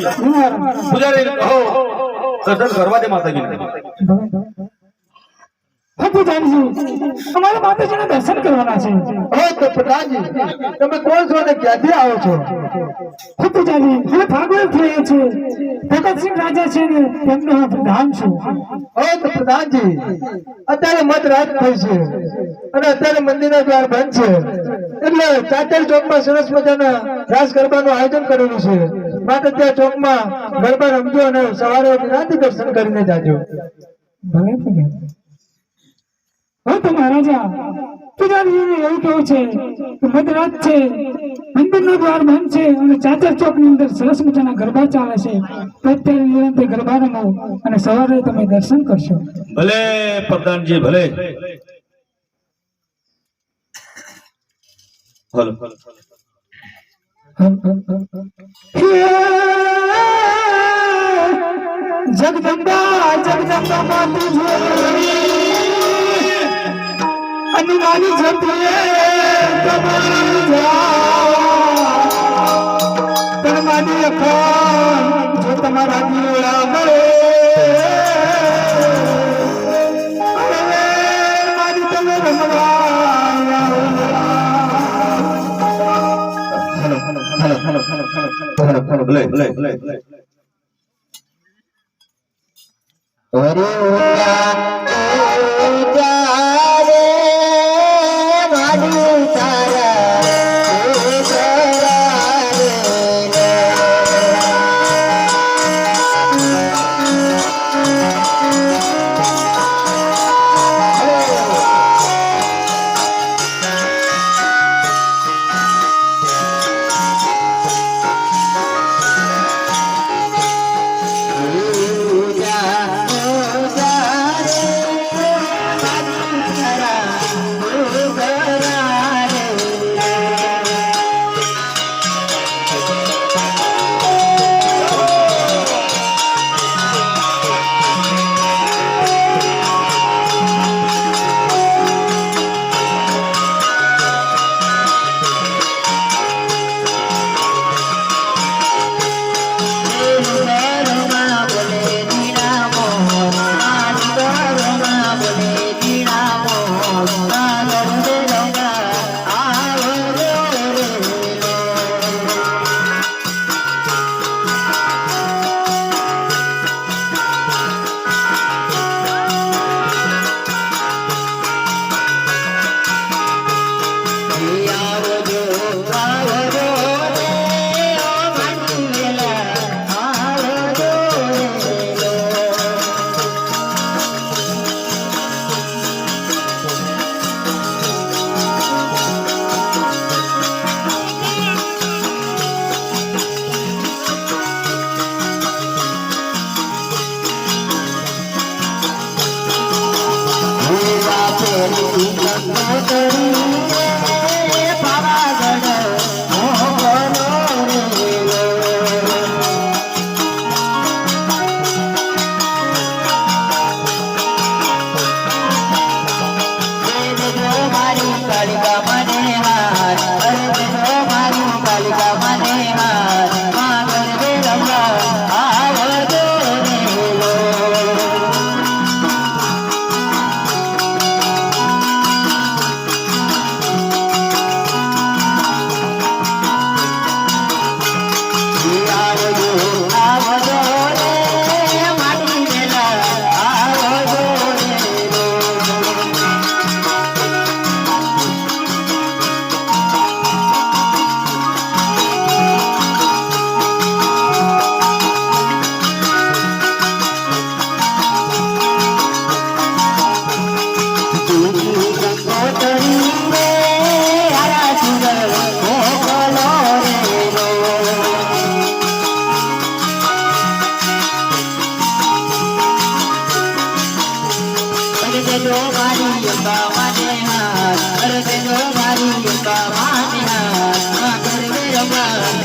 પૂજારી કહો દર્શન કરવા દે માતાજી અમારા માતાજીના દર્શન કરવાના છે। હો તો પ્રધાનજી તમે કોણ છો ને ક્યાંથી આવો છો? પૂજારી હવે ભાગવત થયા છે ભગતસિંહ રાજા છે ને તેમનો હું પ્રધાન છું। હો તો પ્રધાનજી અત્યારે મધરાત થઈ છે અને અત્યારે મંદિરના દ્વાર બંધ છે એટલે ચાચર ચોકમાં સરસ મજાના રાસ ગરબાનું આયોજન કરેલું છે માટે ત્યાં ચોકમાં ગરબા રમજો અને સવારે નિરાંતે દર્શન કરીને જાજો। ભલે પૂજારી હો તો મહારાજા પૂજારીને એવું કેવું છે કે મધરાત છે મંદિરનો દ્વાર બંધ છે અને ચાચર ચોકની અંદર સરસ મજાના ગરબા ચાલે છે તો અત્યારે નિરંતર ગરબા રમો અને સવારે તમે દર્શન કરશો। ભલે પ્રધાનજી ભલે હલો જગદંબા જગદંબા માતુ જોઈ અનુમાની જપીએ તમારી પરમાની અખંડ જો તમારા દીવડા મળે મારી તમે રમવા ભલે ભલે ભલે અરે રે મારું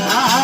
Bye.